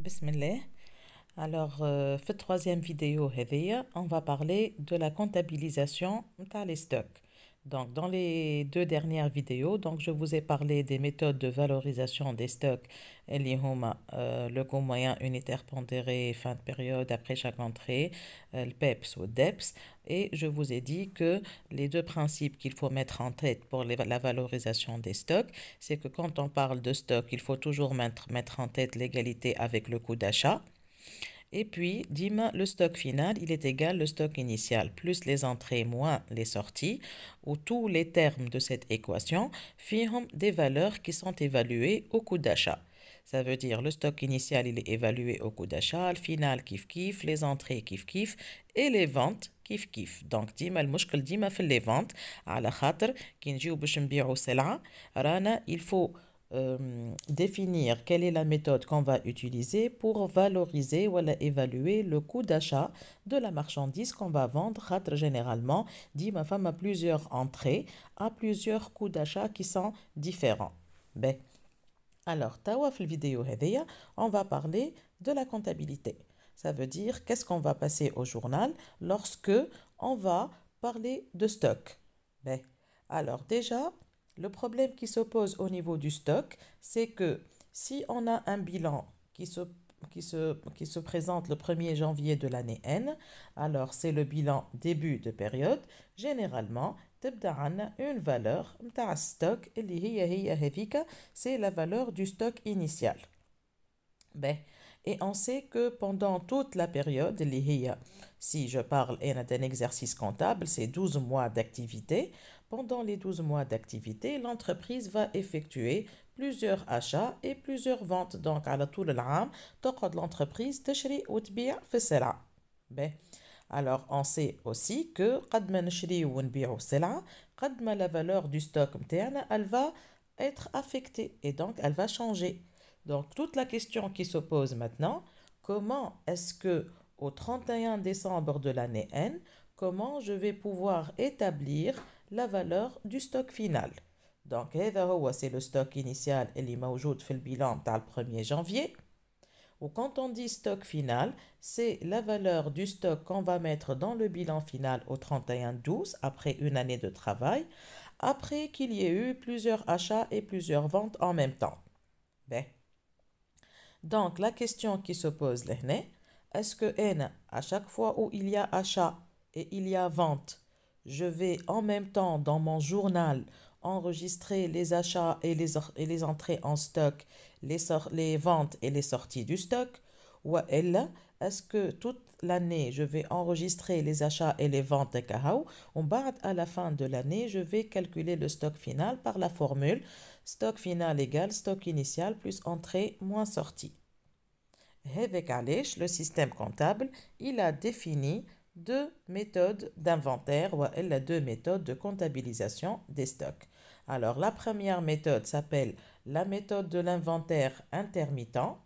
Bismillah. Alors, cette troisième vidéo, on va parler de la comptabilisation des stocks. Donc, dans les deux dernières vidéos, je vous ai parlé des méthodes de valorisation des stocks, le coût moyen unitaire pondéré, fin de période après chaque entrée, le PEPS ou DEPS. Et je vous ai dit que les deux principes qu'il faut mettre en tête pour la valorisation des stocks, c'est que quand on parle de stock, il faut toujours mettre en tête l'égalité avec le coût d'achat. Et puis, le stock final, il est égal au stock initial, plus les entrées moins les sorties, où tous les termes de cette équation font des valeurs qui sont évaluées au coût d'achat. Ça veut dire le stock initial, il est évalué au coût d'achat, le final kiff, les entrées kiff, et les ventes kiff. Donc, le مشكل ديما في les ventes, على خاطر كي نجيو باش نبيعو سلعة, il faut définir quelle est la méthode qu'on va utiliser pour valoriser ou évaluer le coût d'achat de la marchandise qu'on va vendre. Généralement, ma femme a plusieurs entrées, à plusieurs coûts d'achat qui sont différents. Ben, alors, tawa fil vidéo hédéa, on va parler de la comptabilité. Ça veut dire qu'est-ce qu'on va passer au journal lorsque on va parler de stock. Ben, alors déjà, le problème qui s'oppose au niveau du stock, c'est que si on a un bilan qui se présente le 1er janvier de l'année N, alors c'est le bilan début de période, généralement, une valeur de stock, c'est la valeur du stock initial. Ben, et on sait que pendant toute la période, si je parle d'un exercice comptable, c'est 12 mois d'activité. Pendant les 12 mois d'activité, l'entreprise va effectuer plusieurs achats et plusieurs ventes. Donc, à la tout le l'am, l'entreprise تشري وتبيع في السلعة. Ben, alors, on sait aussi que قد ما نشري ونبيع السلعة, قد ما la valeur du stock متاعنا, elle va être affectée et donc elle va changer. Donc, toute la question qui se pose maintenant, comment est-ce que au 31 décembre de l'année N, comment je vais pouvoir établir la valeur du stock final? Donc, c'est le stock initial اللي موجود في البيلان تاع le 1er janvier. Ou quand on dit stock final, c'est la valeur du stock qu'on va mettre dans le bilan final au 31/12 après une année de travail, après qu'il y ait eu plusieurs achats et plusieurs ventes en même temps. Ben. Donc, la question qui se pose là, est-ce que N, à chaque fois où il y a achat et il y a vente, je vais en même temps dans mon journal enregistrer les achats et les entrées en stock, les ventes et les sorties du stock? Ou est-ce que toute l'année, je vais enregistrer les achats et les ventes de Kahao? À la fin de l'année, je vais calculer le stock final par la formule stock final égale stock initial plus entrée moins sortie. Le système comptable, il a défini deux méthodes d'inventaire ou deux méthodes de comptabilisation des stocks. Alors, la première méthode s'appelle la méthode de l'inventaire intermittent.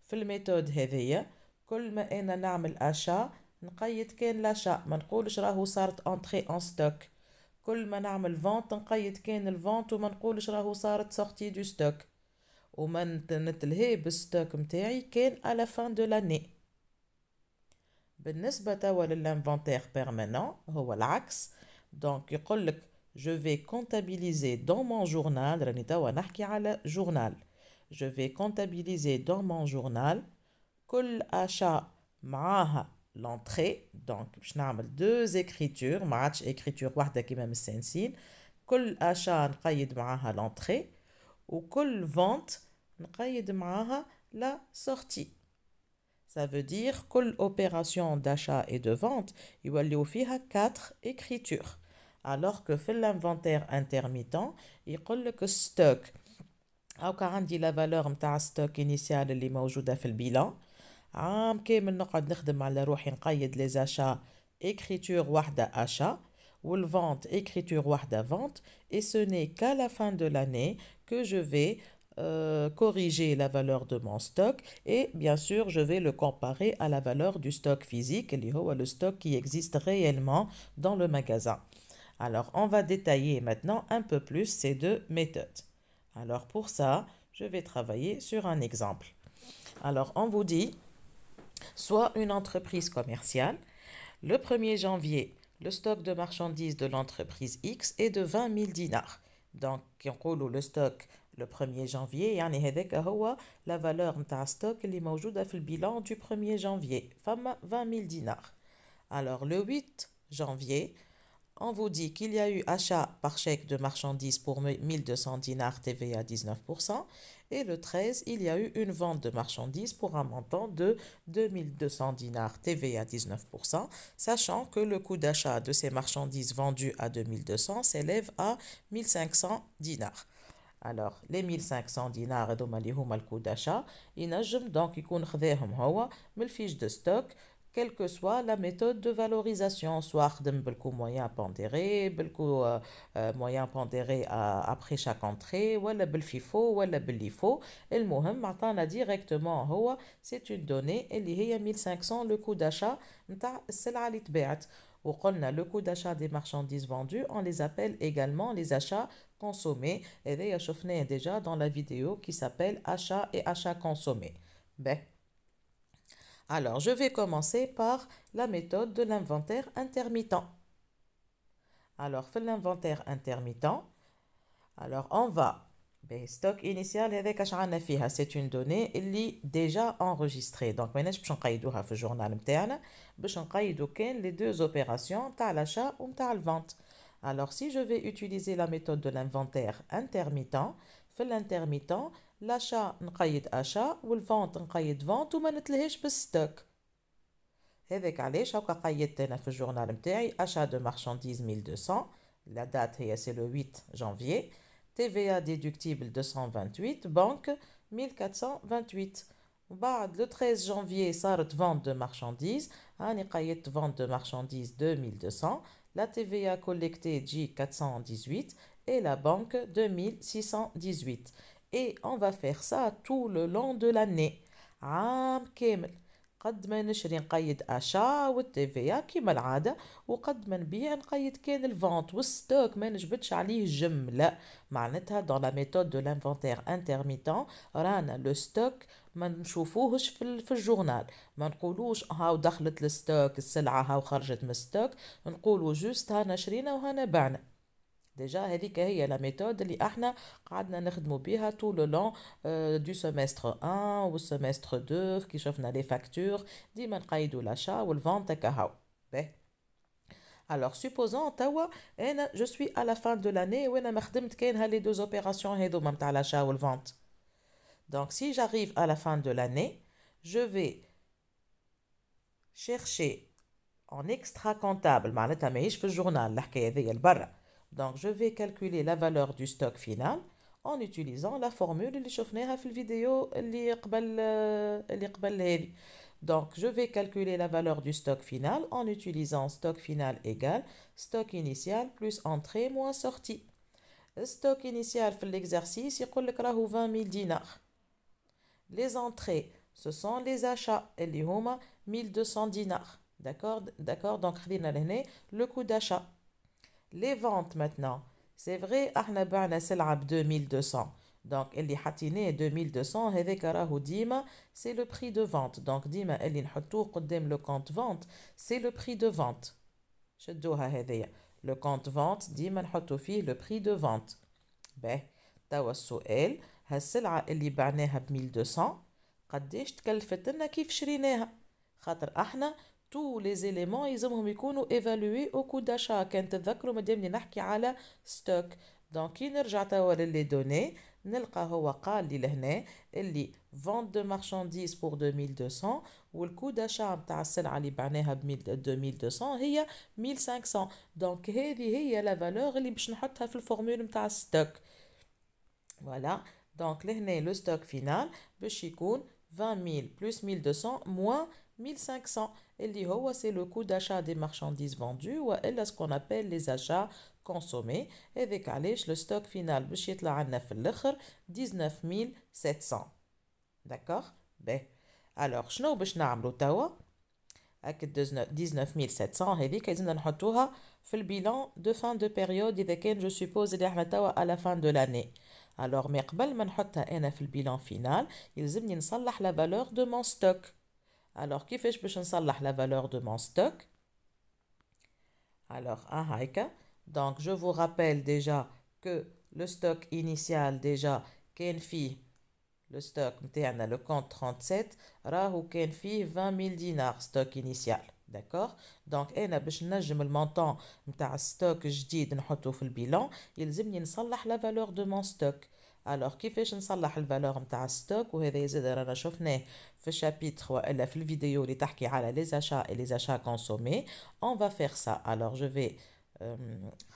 في الميثود هذيا كل ما انا نعمل achat نقيد كان l'achat ما نقولش راهو صارت entrée en stock. كل ما نعمل vente نقيد كان الفونت وما نقولش راهو صارت sortie du stock. وما نتلهي بالستوك متاعي كان à la fin de l'année. بالنسبة توا للانفنتير permanent هو العكس. donc يقول لك je vais comptabiliser dans mon journal راني توا نحكي على journal. Je vais comptabiliser dans mon journal كل achat معاها l'entrée. donc باش نعمل deux écritures ما عادش écriture واحدة كيما مستانسين. كل achat نقيد معاها l'entrée وكل vente نقيد معاها la sortie. Ça veut dire كل opération d'achat et de vente يوليو فيها 4 écritures. Alors que في l'inventaire intermittent يقول لك stock أو عندي la valeur متاع stock initial اللي موجودة في البيلان. عام كامل نقعد نخدم على روحي نقيد les achats écriture واحدة achat ou le vente écriture واحدة vente, et ce n'est qu'à la fin de l'année que je vais corriger la valeur de mon stock et bien sûr je vais le comparer à la valeur du stock physique, le stock qui existe réellement dans le magasin. Alors on va détailler maintenant un peu plus ces deux méthodes. Alors pour ça, je vais travailler sur un exemple. Alors, on vous dit, soit une entreprise commerciale, le 1er janvier, le stock de marchandises de l'entreprise X est de 20 000 dinars. Donc, le stock le 1er janvier, يعني هذاك هو la valeur نتاع stock اللي موجودة في البيلان du 1er janvier. فما 20 000 dinars. Alors, le 8 janvier, on vous dit qu'il y a eu achat par chèque de marchandises pour 1200 dinars TVA 19%. Et le 13, il y a eu une vente de marchandises pour un montant de 2200 dinars TVA 19%, sachant que le coût d'achat de ces marchandises vendues à 2200 s'élève à 1500 dinars. Alors, les 1500 dinars, le coût d'achat, donc يكون خذاهم هو من الفيش de stock, quelle que soit la méthode de valorisation, soit خدم بالكو moyen pondéré, بالكو moyen pondéré après chaque entrée, ولا بالفيفو ولا بالليفو. المهم عطانا directement هو c'est une donnée اللي هي 1500 le coût d'achat نتاع السلعة اللي تباعت. وقلنا le coût d'achat des marchandises vendues, on les appelle également les achats consommés. Et d'ailleurs, شفناه déjà dans la vidéo qui s'appelle achat et achat consommé. Ben. Alors, je vais commencer par la méthode de l'inventaire intermittent. Alors, fait l'inventaire intermittent. Alors, on va. Stock initial avec c'est une donnée qui est déjà enregistrée. Donc, maintenant, je vais نقيدوها في الجورنال نتاعنا باش نقيدو كان les deux opérations تاع l'achat ou تاع la vente. Alors, si je vais utiliser la méthode de l'inventaire intermittent, في l'intermittent, l'achat نقيد achat والvente نقيد vente وما نتلهيش بالstock. هذاك علاش هاكا قيدت انا في الجورنال نتاعي achat de marchandises 1200, la date هي c'est le 8 janvier, TVA déductible 228, banque 1428. بعد le 13 janvier صارت vente de marchandises, هاني قيدت vente de marchandises 2200, la TVA collectée J 418 et la banque 2618. Et on va faire ça tout le long de l'année. عام كامل. قد ما نشري نقيد اشا والتيفيا كيما العاده، وقد ما نبيع نقيد كان الفونت والستوك ما نجبدش عليه جمله. معناتها دون لا ميثود دو لانفونتير انترميتون رانا لو ستوك ما نشوفوهش في الجورنال، ما نقولوش هاو دخلت الستوك السلعه هاو خرجت من الستوك، نقولوا جوست هانا شرينا وهانا بعنا. ديجا هذيك هي لا ميثود اللي احنا قعدنا نخدموا بها تو لو لون دو سيمستر 1 والسيمستر 2 كي شفنا لي فاكتور ديما نقيدوا لاشا والفونت كهو. Alors, supposons, tawa, je suis à la fin de l'année où je خدمت كان les deux opérations هذوما نتاع l'achat ou la vente. Donc, si j'arrive à la fin de l'année, je vais chercher en extra comptable, معناتها ماهيش في الجورنال الحكايه هذيا لبرا. Donc, je vais calculer la valeur du stock final en utilisant la formule اللي شفناها في الفيديو اللي قبل هذه. Donc, je vais calculer la valeur du stock final en utilisant stock final égale stock initial plus entrée moins sortie. Stock initial في l'exercice يقول لك راهو 20 000 dinars. Les entrées, ce sont les achats اللي هما 1200 dinars. D'accord, donc le coût d'achat. Les ventes maintenant, c'est vrai احنا بعنا سلعة ب 2200. Donc اللي حطيناه 2200 هذاك راهو ديما c'est le prix de vente. Donc ديما اللي نحطوه قدام le compte vente c'est le prix de vente. شدوها هذيا. Le compte vente ديما نحطو فيه le prix de vente. باهي توا السؤال هالسلعة اللي بعناها ب 1200 قداش تكلفت لنا كيف شريناها؟ خاطر احنا tous les éléments يلزمهم يكونوا évalués au coût d'achat. كان تتذكروا مادامني نحكي على stock. donc كي نرجع توا للي دوني نلقى هو قال لي لهنا اللي vente de marchandises pour 2200 والكو d'achat نتاع السلعة اللي بعناها ب 2200 هي 1500. donc هذه هي لا فالور اللي باش نحطها في الفورمول نتاع stock. voilà donc لهنا le stock final باش يكون 20 000 plus 1200 moins 1500 اللي هو c'est le coût d'achat des marchandises vendues وإلا ce qu'on appelle les achats consommés. هذاك علاش le stock final باش يطلع عنا في الآخر 19700. d'accord باهي alors شنو باش نعملو توا؟ هاك 19700 هذيك لازمنا نحطوها في البيلان دو فان دو بيريود إذا كان جو سوبوز اللي احنا توا à la fin de l'année. alors mais قبل ما نحطها انا في البيلان فينال يلزمني نصلح لا valeur de mon stock. alors كيفاش باش نصلح la valeur de mon stock؟ alors هيك. donc je vous rappelle déjà que le stock initial déjà كان فيه le stock متاعنا le compte 37 راهو كان فيه 20 000 دينار stock initial. d'accord. donc انا باش نجم المونطون متاع ستوك جديد نحطه في البيلان يلزمني نصلح لا valeur de mon stock. alors كيفاش نصلح الفالور متاع ستوك؟ وهذا يزيد رانا شفناه في الشابيتر والا في الفيديو اللي تحكي على les achats et les achats consommés. on va faire ça. alors je vais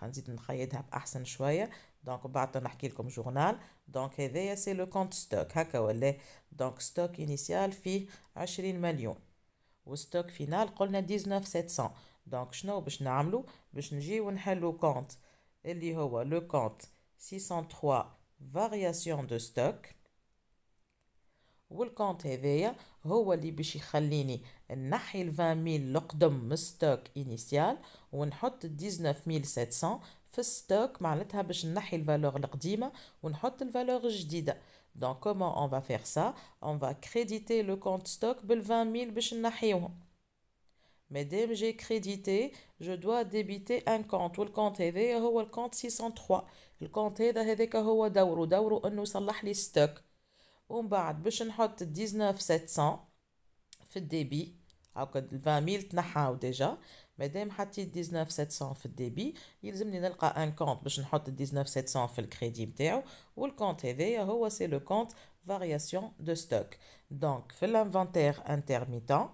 نزيد نخيطها بأحسن شوية. دونك بعد نحكي لكم جورنال. دونك هذايا سي لو كونت ستوك هكا ولا. دونك ستوك انيسيال فيه 20 مليون وستوك فينال قلنا 19700. دونك شنو باش نعملو؟ باش نجيو نحلو كونت اللي هو لو كونت 603 variation de stock. والكونت هذايا هو اللي باش يخليني نحي ال 20000 القدم من الستوك انيسيال ونحط 19700 في الستوك معناتها باش نحي الفالور القديمه ونحط الفالور الجديده. donc comment on va faire ça؟ on va créditer le compte stock بال 20000 باش نحيوهم. مادام جي كريديتي جو دوا ديبيتي ان كونت والكونت هذايا هو الكونت 603. الكونت هذاك هو دوره انه يصلح لي ستوك. ومن بعد باش نحط 19700 في الديبي هاكا 20000 تنحاو ديجا. مادام حطيت 19700 في الديبي يلزمني نلقى ان كونت باش نحط 19700 في الكريدي نتاعو والكونت هذايا هو سي لو كونت فارياسيون دو ستوك. دونك في الانفونتير انترميتون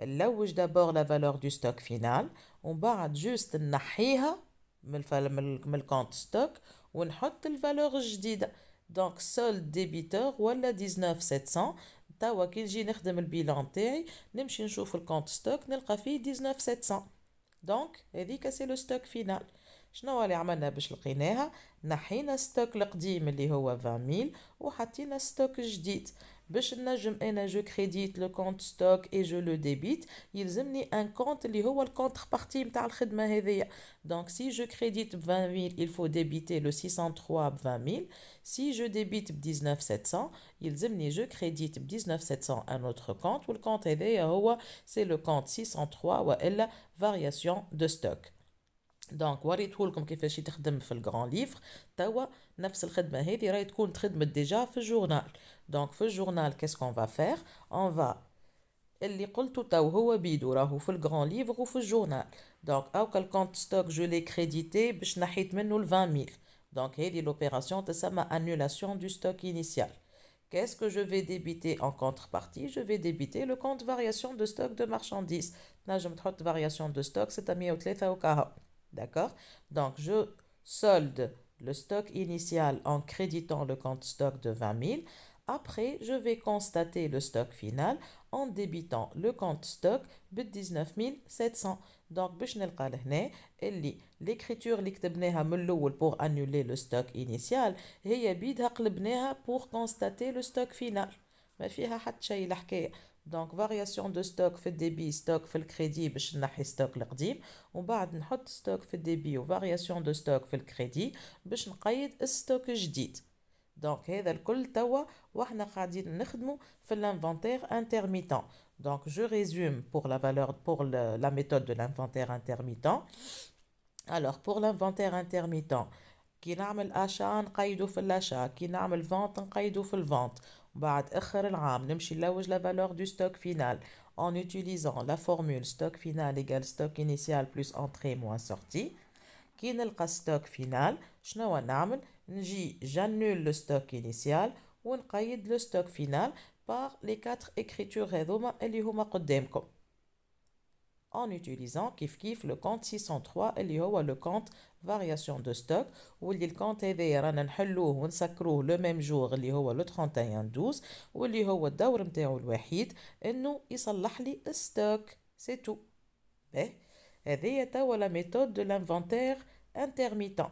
نلوج دابور لا فالور دو ستوك فينال ومن بعد جوست نحيها من الكونت ستوك ونحط الفالور الجديده. دونك سول ديبيتور ولا 19700. توا كي نجي نخدم البيلان تاعي نمشي نشوف الكونت ستوك نلقى فيه 19700. دونك هذيك سي لو ستوك فينال. شنو اللي عملنا باش لقيناها؟ نحينا ستوك القديم اللي هو 20000 وحطينا ستوك جديد. باش نجم انا جو كريديت لو كونت ستوك اي جو لو ديبيت يلزمني ان كونت اللي هو الكونت بارتي نتاع الخدمه هذيا. دونك سي جو كريديت ب 20000 il faut débiter le 603 ب 20000. سي جو ديبيت ب 19700 يلزمني جو كريديت ب 19700 ان اوتر كونت والكونت هذايا هو سي لو كونت 603 والا فارياسيون دو ستوك. دونك وريتهولكم كيفاش تخدم في الجران ليفر. توا نفس الخدمه هذه راهي تكون تخدمت ديجا في الجورنال. دونك في الجورنال كيس كون فا فير؟ اون فا اللي قلته تو هو بيدو راهو في الجران ليفر وفي الجورنال. دونك اوكا الكونت ستوك جو لي كريديتي باش نحيت منه ال 20000. دونك هذه لوبيراسيون تسمى annulation du stock initial. Qu'est-ce que je vais débiter en contrepartie? Je vais débiter le compte variation de stock de marchandises. نجم تحط variation de stock 603 وكاهو. D'accord? Donc, je solde le stock initial en créditant le compte stock de 20000. Après, je vais constater le stock final en débitant le compte stock de 19700. Donc, باش نلقى لهنا اللي l'écriture اللي كتبناها من الأول pour annuler le stock initial هي بيدها قلبناها pour constater le stock final. ما فيها حتى شيء الحكاية. دونك فارياسيون دو ستوك في الديبي ستوك في الكريدي باش نحي ستوك القديم ومن بعد نحط ستوك في الديبي وفارياسيون دو ستوك في الكريدي باش نقيد الستوك الجديد. دونك هذا الكل توا واحنا قاعدين نخدمو في الانفونتير انترميتون. دونك جو ريزوم pour la valeur pour la méthode de l'inventaire intermittent. alors pour l'inventaire intermittent كي نعمل اشا نقيدو في الاشا كي نعمل فونت نقيدو في الفونت. بعد اخر العام نمشي نلوج لا valeur du stock final en utilisant la formule stock final égale stock initial plus entrée moins sortie. كي نلقى stock final شنو نعمل؟ نجي j'annule le stock initial ونقيد le stock final par les 4 écritures هذوما اللي هما قدامكم en utilisant كيف كيف le compte 603 اللي هو le compte variation de stock واللي الكونت هذايا رانا نحلوه ونسكروه لو ميم جور اللي هو لو 31/12 واللي هو الدور نتاعو الوحيد انه يصلح لي الستوك سي تو. هذه توا لا ميثود دو لانفونتير انترميتون.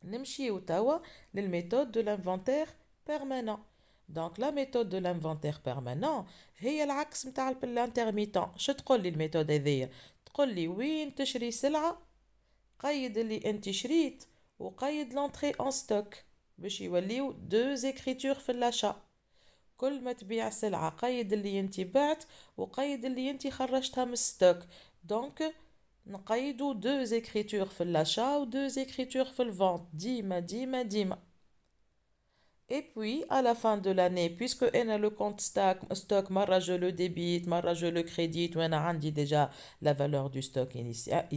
نمشيو توا للميثود دو لانفونتير بيرمانون. دونك لا ميثود دو لانفونتير بيرمانون هي العكس نتاع الانترميتون. شو تقول لي الميثود هذيا؟ تقول لي وين تشري سلعه قيد اللي انت شريت وقيد لونتري اون ستوك. باش يوليو deux écritures في l'achat. كل ما تبيع سلعة قيد اللي انت بعت وقيد اللي انت خرجتها من الستوك. دونك نقيدو deux écritures في l'achat و deux écritures في الفونت ديما ديما ديما. Et puis, à la fin de l'année, puisque on a le compte stock, marra je le débite, marra je le crédite, on a dit déjà la valeur du stock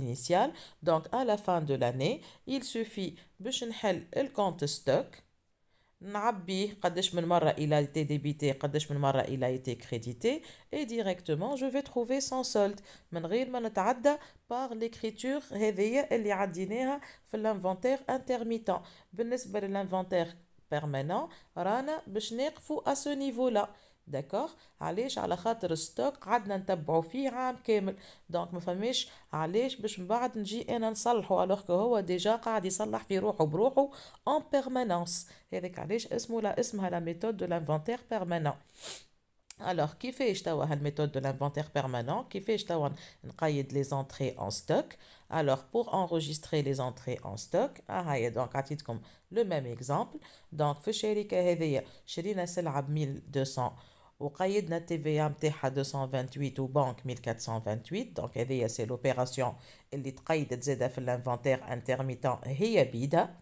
initial. Donc, à la fin de l'année, il suffit باش نحل le compte stock. نعبيه قداش من مرة il a été débité, قداش من مرة il a été crédité. Et directement, je vais trouver son solde. من غير ما نتعدى par l'écriture هذية اللي عديناها في l'inventaire intermittent. بالنسبة للinventaire permanent رانا باش نقفوا à ce niveau là. داكوغ علاش؟ على خاطر الستوك قعدنا نتبعوا فيه عام كامل. دونك ما فماش علاش باش من بعد نجي انا نصلحه الوغ كو هو ديجا قاعد يصلح في روحه بروحه en permanence. هذاك علاش اسمها لا ميثود دو l'inventaire permanent. Alors, كيفاش توا هالميثود دو l'inventaire permanent؟ كيفاش توا نقيد les entrées en stock؟ Alors, pour enregistrer les entrées en stock, هيا دونك عطيتكم le même exemple. دونك في الشركة هذيا شرينا سلعة ب 1200 وقيدنا التي في ا نتاعها 228 وبنك 1428. دونك هذيا سي لوبيراسيون اللي تقيدت زاده في الانفونتير انترميتون هي بيدها.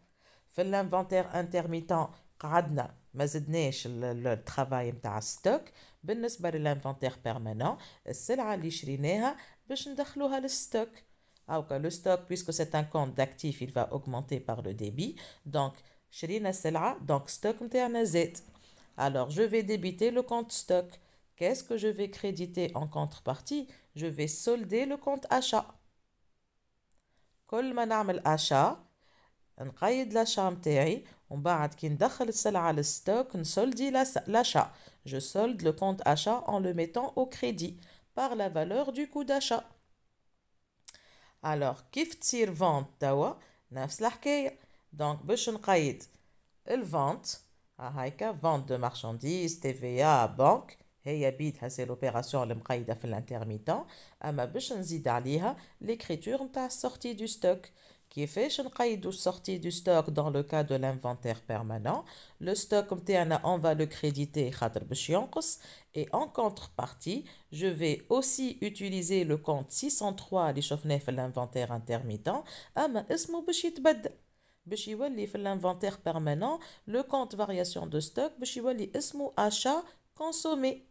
في الانفونتير انترميتون قعدنا ما زدناش الترافاي نتاع الستوك. بالنسبه للانفونتير بيرمانون السلعه اللي شريناها باش ندخلوها للستوك. او que le stock, puisque c'est un compte d'actif, il va augmenter par le débit. Donc, شرينا سلعة, donc stock نتاعنا زاد. Alors, je vais débiter le compte stock. Qu'est-ce que je vais créditer en contrepartie? Je vais solder le compte achat. كل ما نعمل achat نقيد l'achat متاعي ومن بعد كي ندخل السلعة للستوك نسولدي l'achat. Je solde le compte achat en le mettant au crédit par la valeur du coût d'achat. Alors, كيف تصير vente توا؟ نفس الحكاية. Donc, باش نقيد الفونت هايكا vente de marchandises, TVA, banque هي بيدها سي l'opération اللي مقيدة في الانترميتون. أما باش نزيد عليها l'écriture نتاع السورتي du stock. كيفاش نقيدو السورتي du stock dans le cas de l'inventaire permanent؟ le stock نتاعنا on va le créditer خاطر باش ينقص. Et en contrepartie, je vais aussi utiliser le compte 603 اللي شفناه في l'inventaire intermittent. أما اسمه باش يتبدل. باش يولي في l'inventaire permanent le compte variation de stock باش يولي اسمه achat consommé.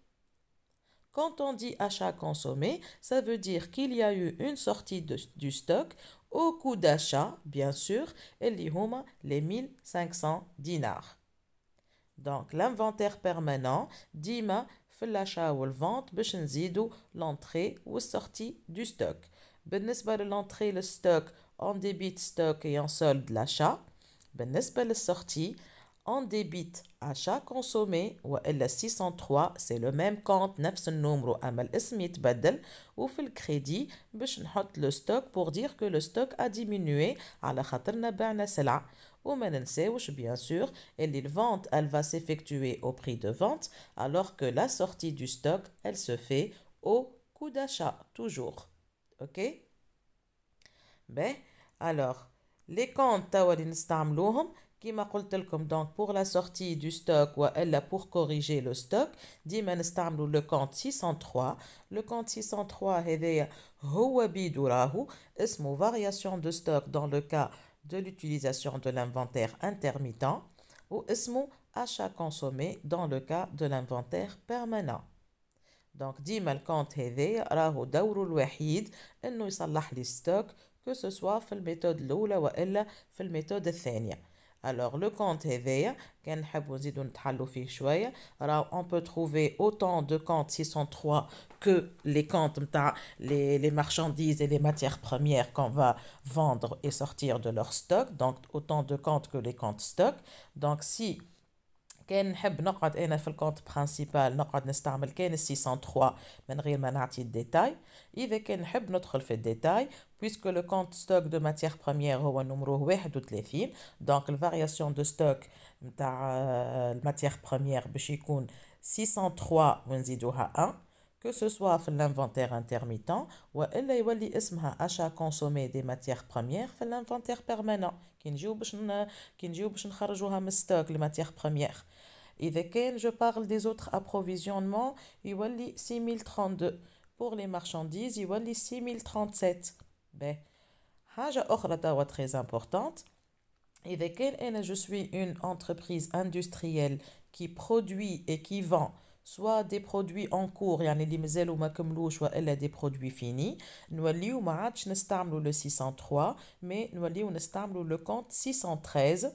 Quand on dit achat consommé, ça veut dire qu'il y a eu une sortie du stock au coût d'achat, bien sûr, اللي هما les 1500 dinars. Donc l'inventaire permanent ديما في l'achat والvente باش نزيدو l'entrée والsortie du stock. بالنسبة للentrée le stock on débite stock et on solde l'achat. بالنسبة للsortie on débite achat consommé وإلا 603 c'est le même compte نفس النمرو أما الاسم يتبدل. وفي الكريدي باش نحط le stock pour dire que le stock a diminué على خاطرنا بعنا سلعة. وما ننساوش bien sûr اللي vente elle va s'effectuer au prix de vente alors que la sortie du stock elle se fait au coût d'achat toujours. Ok? Ben, alors les comptes توا اللي نستعملوهم كما قلت لكم donc pour la sortie du stock وإلا pour corriger le stock ديما نستعملوا le compte 603. le compte 603 هذايا هو بيدو راهو اسمه variation de stock dans le cas de l'utilisation de l'inventaire intermittent ou اسمه achat consommé dans le cas de l'inventaire permanent. Donc ديما الكونت هذايا راهو دوره الوحيد انه يصلح لي ستوك que ce soit في الميثود الاولى والا في الميثود الثانيه. Alors le compte هذايا كان نحبوا نزيدو نتحلو فيه شويه راه on peut trouver autant de comptes 603 que les comptes نتاع les marchandises et les matières premières qu'on va vendre et sortir de leur stock. Donc autant de comptes que les comptes stock. Donc si كان نحب نقعد انا في الكونت برينسيبال نقعد نستعمل كان 603 من غير ما نعطي الديتاي. اذا كان نحب ندخل في الديتاي puisque le compte stock de matière première هو نمره 31 donc الفارياسيون دو ستوك نتاع الماتيير première باش يكون 603 ونزيدوها 1 que ce soit في l'inventaire intermittent وإلا يولي اسمها achat consommé des matières premières في l'inventaire permanent كي نجيو باش نخرجوها من ستوك الماتيغ premières. إذا كان je parle des autres approvisionnements يولي 6032 pour les marchandises يولي 6037. باهي حاجة أخرى توا très importante. إذا كان أنا je suis une entreprise industrielle qui produit et qui vend soit des produits en cours يعني اللي مازالوا ما كملوش والا des produits finis نوليو ما عادش نستعملوا le 603 mais نوليو نستعملوا le compte 613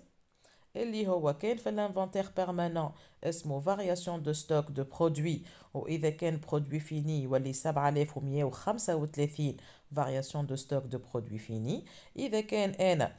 اللي هو كان في الانفنتير بيرمانون اسمه variation de stock de produits وإذا كان produit fini يولي 7135 variation de stock de produits finis. إذا كان أنا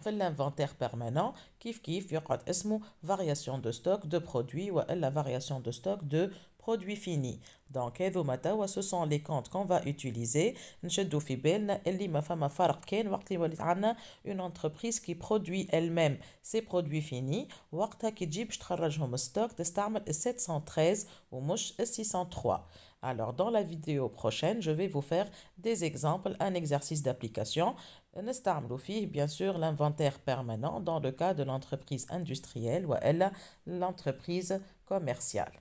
في الانفنتير بيرمانون كيف يقعد اسمه variation de stock de produits وإلا variation de stock de produits finis. Donc هذوما توا ce sont les comptes qu'on va utiliser. نشدو في بالنا اللي ما فما فرق كان وقت اللي وليت عندنا une entreprise qui produit elle-même ses produits finis وقتها كي تجي باش تخرجهم ستوك تستعمل ال 713 ومش ال 603. Alors, dans la vidéo prochaine, je vais vous faire des exemples, un exercice d'application. نستعملوا فيه bien sûr l'inventaire permanent dans le cas de l'entreprise industrielle ou elle l'entreprise commerciale.